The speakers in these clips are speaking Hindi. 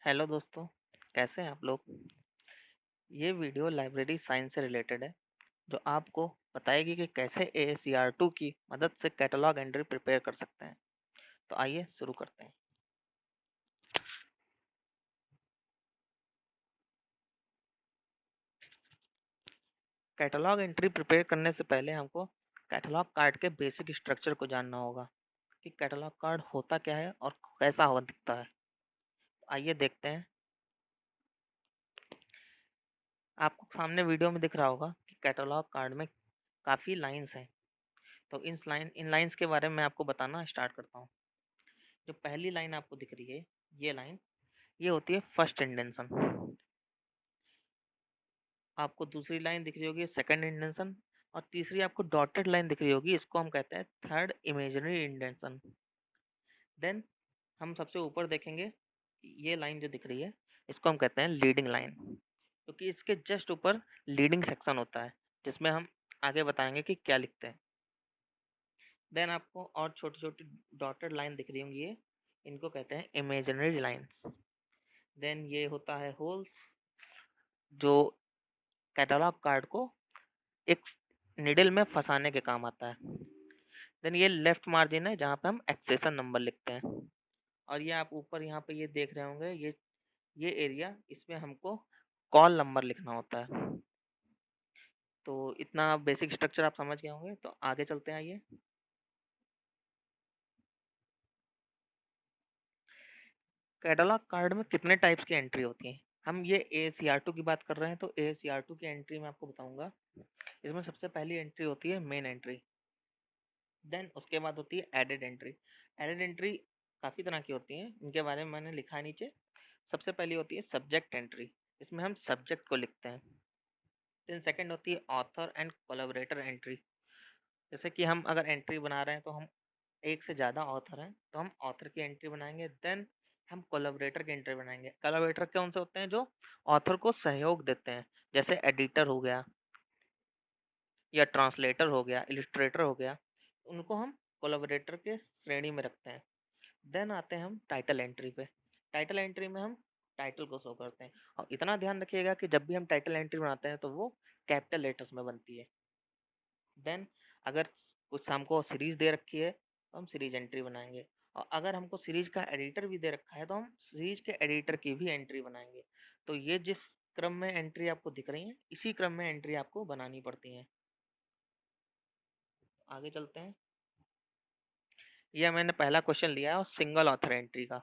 हेलो दोस्तों, कैसे हैं आप लोग? ये वीडियो लाइब्रेरी साइंस से रिलेटेड है, जो आपको बताएगी कि कैसे ASCR2 की मदद से कैटलॉग एंट्री प्रिपेयर कर सकते हैं। तो आइए शुरू करते हैं। कैटलॉग एंट्री प्रिपेयर करने से पहले हमको कैटलॉग कार्ड के बेसिक स्ट्रक्चर को जानना होगा कि कैटलॉग कार्ड होता क्या है और कैसा हुआ दिखता है। आइए देखते हैं। आपको सामने वीडियो में दिख रहा होगा कि कैटलॉग कार्ड में काफ़ी लाइन्स हैं। तो इन लाइन्स के बारे में आपको बताना स्टार्ट करता हूँ। जो पहली लाइन आपको दिख रही है, ये लाइन, ये होती है फर्स्ट इंडेंशन। आपको दूसरी लाइन दिख रही होगी सेकंड इंडेंशन, और तीसरी आपको डॉटेड लाइन दिख रही होगी, इसको हम कहते हैं थर्ड इमेजिनरी इंडेंशन। देन हम सबसे ऊपर देखेंगे, ये लाइन जो दिख रही है, इसको हम कहते हैं लीडिंग लाइन, क्योंकि इसके जस्ट ऊपर लीडिंग सेक्शन होता है, जिसमें हम आगे बताएंगे कि क्या लिखते हैं। देन आपको और छोटी छोटी डॉटेड लाइन दिख रही होंगी, ये इनको कहते हैं इमेजिनरी लाइंस। देन ये होता है होल्स, जो कैटलॉग कार्ड को एक निडल में फंसाने के काम आता है। देन ये लेफ्ट मार्जिन है, जहाँ पे हम एक्सेशन नंबर लिखते हैं। और ये आप ऊपर यहाँ पे ये देख रहे होंगे, ये एरिया, इसमें हमको कॉल नंबर लिखना होता है। तो इतना बेसिक स्ट्रक्चर आप समझ गए होंगे, तो आगे चलते हैं। आइए, कैटलॉग कार्ड में कितने टाइप्स की एंट्री होती है। हम ये ASCR2 की बात कर रहे हैं, तो ASCR2 की एंट्री में आपको बताऊंगा। इसमें सबसे पहली एंट्री होती है मेन एंट्री। देन उसके बाद होती है एडेड एंट्री। एडेड एंट्री काफ़ी तरह की होती हैं, इनके बारे में मैंने लिखा है नीचे। सबसे पहली होती है सब्जेक्ट एंट्री, इसमें हम सब्जेक्ट को लिखते हैं। देन सेकंड होती है ऑथर एंड कोलैबोरेटर एंट्री। जैसे कि हम अगर एंट्री बना रहे हैं, तो हम एक से ज़्यादा ऑथर हैं, तो हम ऑथर की एंट्री बनाएंगे। देन हम कोलैबोरेटर की एंट्री बनाएंगे। कोलैबोरेटर कौन से होते हैं? जो ऑथर को सहयोग देते हैं, जैसे एडिटर हो गया, या ट्रांसलेटर हो गया, इलिस्ट्रेटर हो गया, उनको हम कोलैबोरेटर के श्रेणी में रखते हैं। देन आते हैं हम टाइटल एंट्री पे। टाइटल एंट्री में हम टाइटल को शो करते हैं, और इतना ध्यान रखिएगा कि जब भी हम टाइटल एंट्री बनाते हैं, तो वो कैपिटल लेटर्स में बनती है। देन अगर कुछ हमको सीरीज दे रखी है, तो हम सीरीज एंट्री बनाएंगे। और अगर हमको सीरीज का एडिटर भी दे रखा है, तो हम सीरीज के एडिटर की भी एंट्री बनाएंगे। तो ये जिस क्रम में एंट्री आपको दिख रही है, इसी क्रम में एंट्री आपको बनानी पड़ती है। आगे चलते हैं। यह मैंने पहला क्वेश्चन लिया है और सिंगल ऑथर एंट्री का।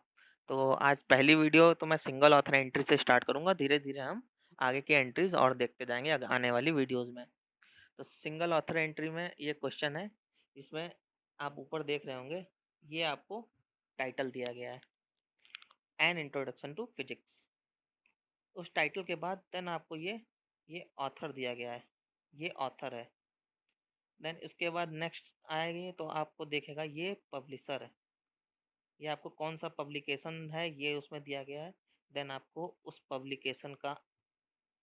तो आज पहली वीडियो तो मैं सिंगल ऑथर एंट्री से स्टार्ट करूंगा, धीरे धीरे हम आगे की एंट्रीज और देखते जाएंगे आने वाली वीडियोस में। तो सिंगल ऑथर एंट्री में ये क्वेश्चन है, इसमें आप ऊपर देख रहे होंगे, ये आपको टाइटल दिया गया है, एन इंट्रोडक्शन टू फिजिक्स। उस टाइटल के बाद देन आपको ये ऑथर दिया गया है, ये ऑथर है। देन इसके बाद नेक्स्ट आएगी, तो आपको देखेगा ये पब्लिशर है, ये आपको कौन सा पब्लिकेशन है ये उसमें दिया गया है। देन आपको उस पब्लिकेशन का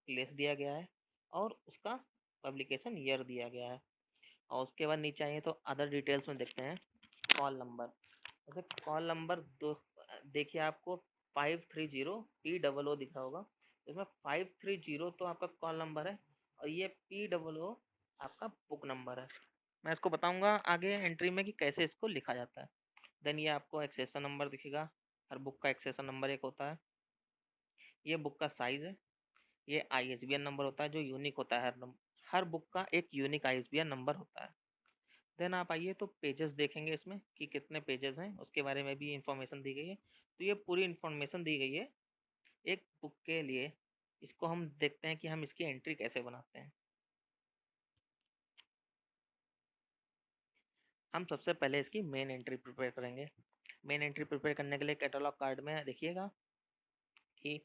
प्लेस दिया गया है, और उसका पब्लिकेशन ईयर दिया गया है। और उसके बाद नीचे आइए, तो अदर डिटेल्स में देखते हैं। कॉल नंबर, जैसे कॉल नंबर दो, देखिए आपको 530 POO दिख रहा होगा। इसमें 530 तो आपका कॉल नंबर है, और ये POO आपका बुक नंबर है। मैं इसको बताऊंगा आगे एंट्री में कि कैसे इसको लिखा जाता है। देन ये आपको एक्सेशन नंबर दिखेगा, हर बुक का एक्सेशन नंबर एक होता है। ये बुक का साइज है। ये ISBN नंबर होता है, जो यूनिक होता है। हर बुक का एक यूनिक ISBN नंबर होता है। देन आप आइए, तो पेजेस देखेंगे इसमें कि कितने पेजेस हैं, उसके बारे में भी इंफॉर्मेशन दी गई है। तो ये पूरी इंफॉर्मेशन दी गई है एक बुक के लिए। इसको हम देखते हैं कि हम इसकी एंट्री कैसे बनाते हैं। हम सबसे पहले इसकी मेन एंट्री प्रिपेयर करेंगे। मेन एंट्री प्रिपेयर करने के लिए कैटलॉग कार्ड में देखिएगा कि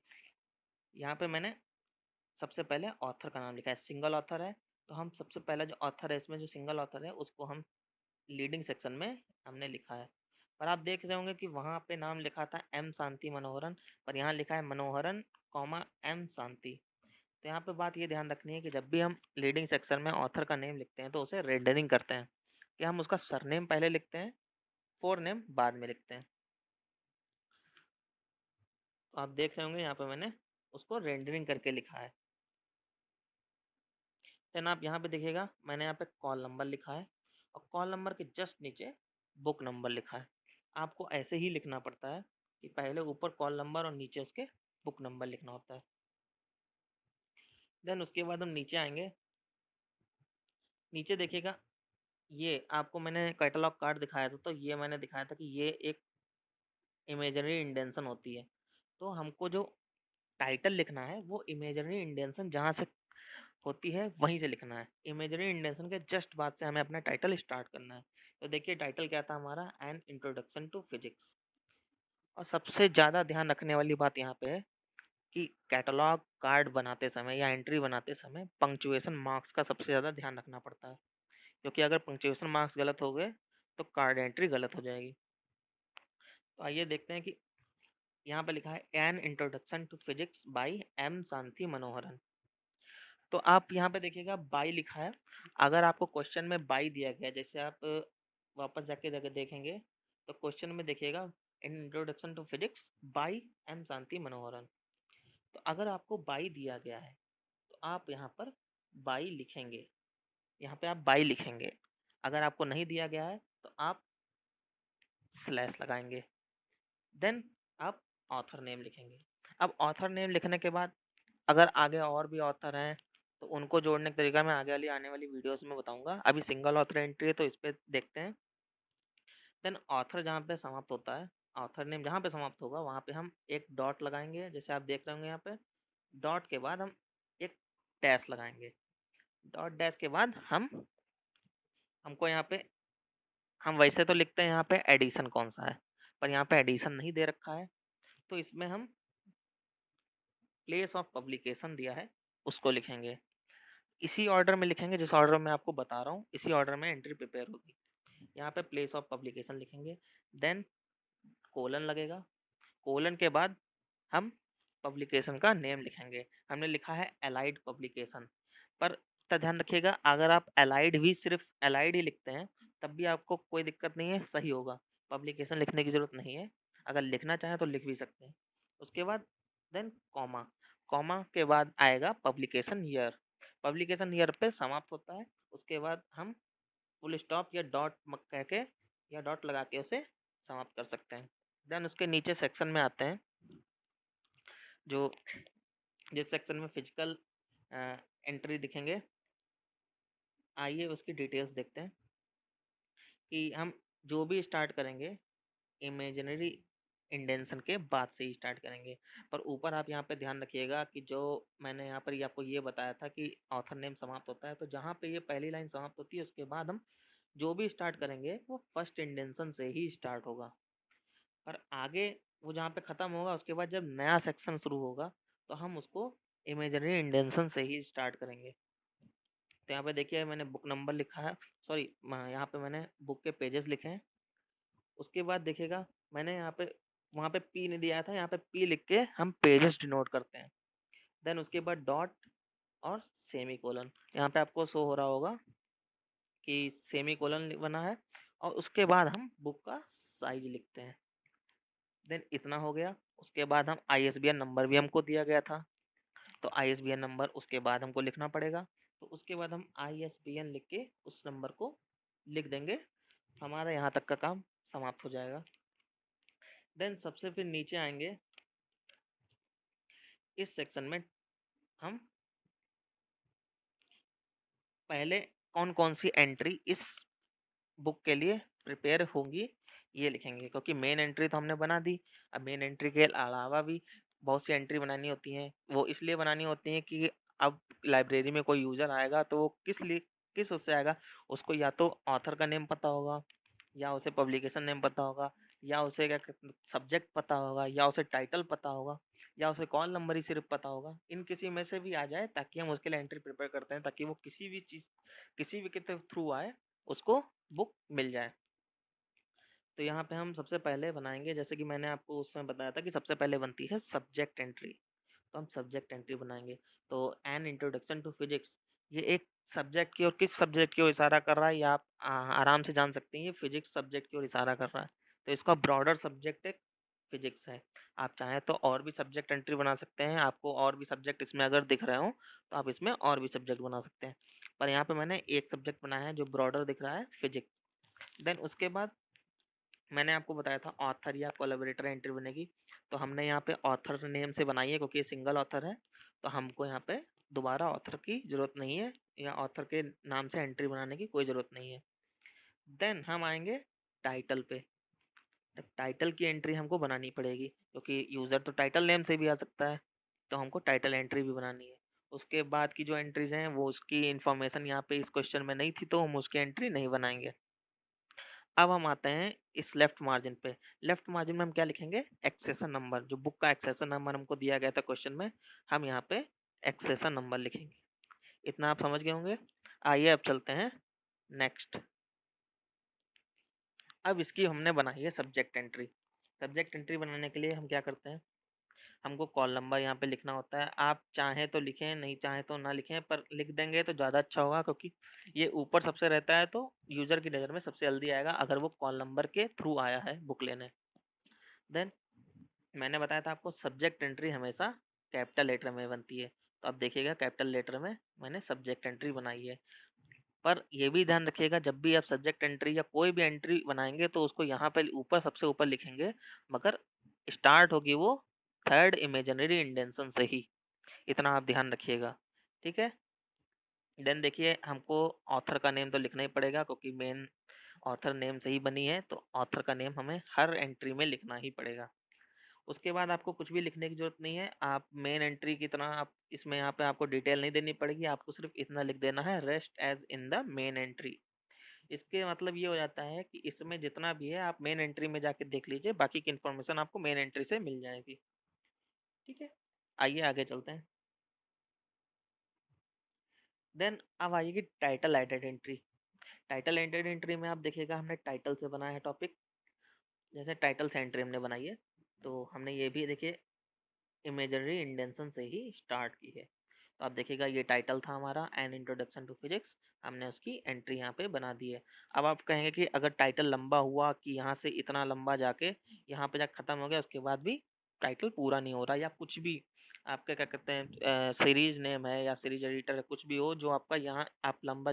यहाँ पे मैंने सबसे पहले ऑथर का नाम लिखा है, सिंगल ऑथर है। तो हम सबसे पहला जो ऑथर है इसमें, जो सिंगल ऑथर है, उसको हम लीडिंग सेक्शन में हमने लिखा है। पर आप देख रहे होंगे कि वहाँ पे नाम लिखा था M शांति मनोहरन, पर यहाँ लिखा है मनोहरन कॉमा M शांति। तो यहाँ पे बात ये ध्यान रखनी है कि जब भी हम लीडिंग सेक्शन में ऑथर का नेम लिखते हैं, तो उसे रेंडरिंग करते हैं कि हम उसका सरनेम पहले लिखते हैं, फोर नेम बाद में लिखते हैं। तो आप देख रहे होंगे यहाँ पे मैंने उसको रेंडरिंग करके लिखा है। देन आप यहाँ पे देखिएगा मैंने यहाँ पे कॉल नंबर लिखा है और कॉल नंबर के जस्ट नीचे बुक नंबर लिखा है। आपको ऐसे ही लिखना पड़ता है कि पहले ऊपर कॉल नंबर और नीचे उसके बुक नंबर लिखना होता है। देन उसके बाद हम नीचे आएंगे। नीचे देखिएगा ये आपको मैंने कैटलॉग कार्ड दिखाया था, तो ये मैंने दिखाया था कि ये एक इमेजिनरी इंडेंशन होती है। तो हमको जो टाइटल लिखना है वो इमेजिनरी इंडेंशन जहाँ से होती है वहीं से लिखना है। इमेजिनरी इंडेंशन के जस्ट बाद से हमें अपना टाइटल स्टार्ट करना है। तो देखिए टाइटल क्या था हमारा, एन इंट्रोडक्शन टू फिजिक्स। और सबसे ज़्यादा ध्यान रखने वाली बात यहाँ पे है कि कैटलॉग कार्ड बनाते समय या एंट्री बनाते समय पंक्चुएशन मार्क्स का सबसे ज़्यादा ध्यान रखना पड़ता है, क्योंकि अगर पंक्चुएशन मार्क्स गलत हो गए तो कार्ड एंट्री गलत हो जाएगी। तो आइए देखते हैं कि यहाँ पे लिखा है an introduction to physics by M Shanti Manoharan. तो आप यहाँ पे देखिएगा बाई लिखा है। अगर आपको क्वेश्चन में बाई दिया गया, जैसे आप वापस जाके देखेंगे तो क्वेश्चन में देखिएगा in introduction to physics by M Shanti Manoharan. तो अगर आपको बाई दिया गया है तो आप यहाँ पर बाई लिखेंगे, यहाँ पे आप बाई लिखेंगे। अगर आपको नहीं दिया गया है तो आप स्लैश लगाएंगे। देन आप ऑथर नेम लिखेंगे। अब ऑथर नेम लिखने के बाद अगर आगे और भी ऑथर हैं तो उनको जोड़ने का तरीका मैं आगे वाली आने वाली वीडियोस में बताऊंगा। अभी सिंगल ऑथर एंट्री है तो इस पे देखते हैं। देन ऑथर जहाँ पे समाप्त होता है, ऑथर नेम जहाँ पे समाप्त होगा वहाँ पे हम एक डॉट लगाएंगे, जैसे आप देख रहे होंगे यहाँ पे। डॉट के बाद हम एक डैश लगाएंगे। डॉट डैश के बाद हमको यहाँ पे हम वैसे तो लिखते हैं यहाँ पे एडिशन कौन सा है, पर यहाँ पे एडिशन नहीं दे रखा है तो इसमें हम प्लेस ऑफ पब्लिकेशन दिया है उसको लिखेंगे। इसी ऑर्डर में लिखेंगे जिस ऑर्डर में आपको बता रहा हूँ, इसी ऑर्डर में एंट्री प्रिपेयर होगी। यहाँ पे प्लेस ऑफ पब्लिकेशन लिखेंगे। देन कोलन लगेगा। कोलन के बाद हम पब्लिकेशन का नेम लिखेंगे। हमने लिखा है एलाइड पब्लिकेशन, पर इसका ध्यान रखिएगा अगर आप एलाइड भी सिर्फ एलाइड ही लिखते हैं तब भी आपको कोई दिक्कत नहीं है, सही होगा। पब्लिकेशन लिखने की जरूरत नहीं है, अगर लिखना चाहें तो लिख भी सकते हैं। उसके बाद देन कॉमा। कॉमा के बाद आएगा पब्लिकेशन ईयर। पब्लिकेशन ईयर पे समाप्त होता है। उसके बाद हम फुल स्टॉप या डॉट कह के या डॉट लगा के उसे समाप्त कर सकते हैं। देन उसके नीचे सेक्शन में आते हैं, जो जिस सेक्शन में फिजिकल एंट्री दिखेंगे। आइए उसकी डिटेल्स देखते हैं कि हम जो भी स्टार्ट करेंगे इमेजिनरी इंडेंशन के बाद से ही स्टार्ट करेंगे। पर ऊपर आप यहाँ पे ध्यान रखिएगा कि जो मैंने यहाँ पर ये आपको ये बताया था कि ऑथर नेम समाप्त होता है, तो जहाँ पे ये पहली लाइन समाप्त होती है उसके बाद हम जो भी स्टार्ट करेंगे वो फर्स्ट इंडेंशन से ही स्टार्ट होगा। और आगे वो जहाँ पे ख़त्म होगा उसके बाद जब नया सेक्शन शुरू होगा तो हम उसको इमेजिनरी इंडेंशन से ही स्टार्ट करेंगे। तो यहाँ पे देखिए मैंने बुक नंबर लिखा है, सॉरी यहाँ पे मैंने बुक के पेजेस लिखे हैं। उसके बाद देखिएगा मैंने यहाँ पे वहाँ पे पी नहीं दिया था, यहाँ पे पी लिख के हम पेजेस डिनोट करते हैं। देन उसके बाद डॉट और सेमी कोलन, यहाँ पे आपको शो हो रहा होगा कि सेमी कोलन बना है। और उसके बाद हम बुक का साइज लिखते हैं। देन इतना हो गया। उसके बाद हम आईएसबीएन नंबर भी हमको दिया गया था, तो आईएसबीएन नंबर उसके बाद हमको लिखना पड़ेगा। तो उसके बाद हम आईएसबीएन लिख के उस नंबर को लिख देंगे। हमारा यहाँ तक का काम समाप्त हो जाएगा। देन सबसे फिर नीचे आएंगे। इस सेक्शन में हम पहले कौन कौन सी एंट्री इस बुक के लिए प्रिपेयर होंगी ये लिखेंगे, क्योंकि मेन एंट्री तो हमने बना दी। अब मेन एंट्री के अलावा भी बहुत सी एंट्री बनानी होती हैं। वो इसलिए बनानी होती हैं कि अब लाइब्रेरी में कोई यूज़र आएगा तो वो किस उससे आएगा, उसको या तो ऑथर का नेम पता होगा, या उसे पब्लिकेशन नेम पता होगा, या उसे क्या सब्जेक्ट पता होगा, या उसे टाइटल पता होगा, या उसे कॉल नंबर ही सिर्फ पता होगा। इन किसी में से भी आ जाए ताकि हम उसके लिए एंट्री प्रिपेयर करते हैं, ताकि वो किसी भी के थ्रू आए उसको बुक मिल जाए। तो यहाँ पे हम सबसे पहले बनाएंगे, जैसे कि मैंने आपको उस समय बताया था कि सबसे पहले बनती है सब्जेक्ट एंट्री। तो हम सब्जेक्ट एंट्री बनाएंगे। तो एन इंट्रोडक्शन टू फिजिक्स, ये एक सब्जेक्ट की और किस सब्जेक्ट की ओर इशारा कर रहा है ये आप आराम से जान सकते हैं। ये फिजिक्स सब्जेक्ट की ओर इशारा कर रहा है, तो इसका ब्रॉडर सब्जेक्ट है फिजिक्स है। आप चाहें तो और भी सब्जेक्ट एंट्री बना सकते हैं, आपको और भी सब्जेक्ट इसमें अगर दिख रहे हों, तो आप इसमें और भी सब्जेक्ट बना सकते हैं। पर यहाँ पे मैंने एक सब्जेक्ट बनाया है जो ब्रॉडर दिख रहा है, फिजिक्स। देन उसके बाद मैंने आपको बताया था ऑथर या कोलैबोरेटर एंट्री बनेगी, तो हमने यहाँ पे ऑथर नेम से बनाई है क्योंकि ये सिंगल ऑथर है, तो हमको यहाँ पे दोबारा ऑथर की ज़रूरत नहीं है या ऑथर के नाम से एंट्री बनाने की कोई ज़रूरत नहीं है। देन हम आएँगे टाइटल पे। टाइटल की एंट्री हमको बनानी पड़ेगी क्योंकि यूज़र तो टाइटल नेम से भी आ सकता है, तो हमको टाइटल एंट्री भी बनानी है। उसके बाद की जो एंट्रीज़ हैं वो उसकी इन्फॉर्मेशन यहाँ पे इस क्वेश्चन में नहीं थी, तो हम उसकी एंट्री नहीं बनाएँगे। अब हम आते हैं इस लेफ्ट मार्जिन पे। लेफ्ट मार्जिन में हम क्या लिखेंगे? एक्सेशन नंबर, जो बुक का एक्सेशन नंबर हमको दिया गया था क्वेश्चन में, हम यहाँ पे एक्सेशन नंबर लिखेंगे। इतना आप समझ गए होंगे? आइए अब चलते हैं नेक्स्ट। अब इसकी हमने बनाई है सब्जेक्ट एंट्री। सब्जेक्ट एंट्री बनाने के लिए हम क्या करते हैं? हमको कॉल नंबर यहाँ पे लिखना होता है। आप चाहें तो लिखें, नहीं चाहें तो ना लिखें, पर लिख देंगे तो ज़्यादा अच्छा होगा क्योंकि ये ऊपर सबसे रहता है, तो यूज़र की नज़र में सबसे जल्दी आएगा अगर वो कॉल नंबर के थ्रू आया है बुक लेने। देन मैंने बताया था आपको सब्जेक्ट एंट्री हमेशा कैपिटल लेटर में बनती है, तो अब देखिएगा कैपिटल लेटर में मैंने सब्जेक्ट एंट्री बनाई है। पर ये भी ध्यान रखिएगा जब भी आप सब्जेक्ट एंट्री या कोई भी एंट्री बनाएंगे तो उसको यहाँ पे ऊपर सबसे ऊपर लिखेंगे, मगर स्टार्ट होगी वो थर्ड इमेजिनरी इंडेंशन से ही। इतना आप ध्यान रखिएगा, ठीक है। देन देखिए हमको ऑथर का नेम तो लिखना ही पड़ेगा क्योंकि मेन ऑथर नेम से ही बनी है, तो ऑथर का नेम हमें हर एंट्री में लिखना ही पड़ेगा। उसके बाद आपको कुछ भी लिखने की ज़रूरत नहीं है। आप मेन एंट्री की तरह आप इसमें यहाँ पे आपको डिटेल नहीं देनी पड़ेगी। आपको सिर्फ़ इतना लिख देना है, rest as in the main entry. इसके मतलब ये हो जाता है कि इसमें जितना भी है आप मेन एंट्री में जाके देख लीजिए, बाकी की इन्फॉर्मेशन आपको मेन एंट्री से मिल जाएगी। ठीक है? आइए आगे चलते हैं। देन अब आइए कि title added entry. Title added entry में आप देखिएगा हमने टाइटल से बनाया है टॉपिक, जैसे टाइटल से एंट्री हमने बनाई है, तो हमने ये भी देखिए इमेजिनरी इंडेंशन से ही स्टार्ट की है। तो आप देखिएगा ये टाइटल था हमारा एन इंट्रोडक्शन टू फिजिक्स, हमने उसकी एंट्री यहाँ पे बना दी है। अब आप कहेंगे कि अगर टाइटल लंबा हुआ कि यहाँ से इतना लंबा जाके यहाँ पे जाके ख़त्म हो गया, उसके बाद भी टाइटल पूरा नहीं हो रहा, या कुछ भी आपका क्या कहते हैं सीरीज नेम है या सीरीज एडिटर है, कुछ भी हो जो आपका यहाँ आप लंबा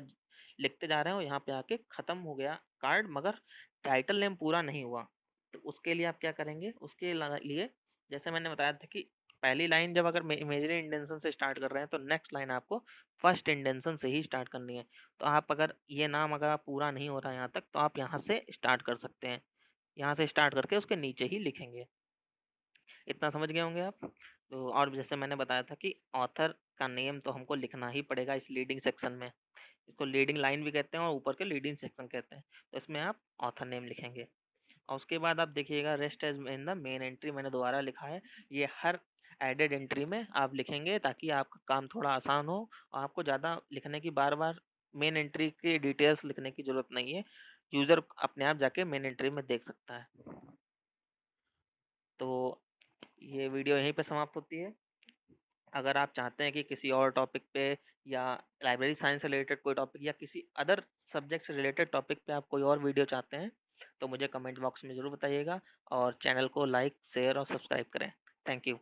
लिखते जा रहे हो, यहाँ पे आके ख़त्म हो गया कार्ड, मगर टाइटल नेम पूरा नहीं हुआ, तो उसके लिए आप क्या करेंगे? उसके लिए जैसे मैंने बताया था कि पहली लाइन जब अगर इमेजिनरी इंटेंशन से स्टार्ट कर रहे हैं तो नेक्स्ट लाइन आपको फर्स्ट इंटेंशन से ही स्टार्ट करनी है। तो आप अगर ये नाम अगर आप पूरा नहीं हो रहा है यहाँ तक, तो आप यहाँ से स्टार्ट कर सकते हैं। यहाँ से स्टार्ट करके उसके नीचे ही लिखेंगे। इतना समझ गए होंगे आप। तो और जैसे मैंने बताया था कि ऑथर का नेम तो हमको लिखना ही पड़ेगा इस लीडिंग सेक्शन में। इसको लीडिंग लाइन भी कहते हैं और ऊपर के लीडिंग सेक्शन कहते हैं। तो इसमें आप ऑथर नेम लिखेंगे और उसके बाद आप देखिएगा rest as in the main entry, मैंने दोबारा लिखा है। ये हर एडेड एंट्री में आप लिखेंगे ताकि आपका काम थोड़ा आसान हो और आपको ज़्यादा लिखने की बार-बार मेन एंट्री की डिटेल्स लिखने की ज़रूरत नहीं है। यूज़र अपने आप जाके मेन एंट्री में देख सकता है। तो ये वीडियो यहीं पे समाप्त होती है। अगर आप चाहते हैं कि किसी और टॉपिक पे या लाइब्रेरी साइंस से रिलेटेड कोई टॉपिक या किसी अदर सब्जेक्ट से रिलेटेड टॉपिक पे आप कोई और वीडियो चाहते हैं, तो मुझे कमेंट बॉक्स में ज़रूर बताइएगा और चैनल को लाइक, शेयर और सब्सक्राइब करें। Thank you.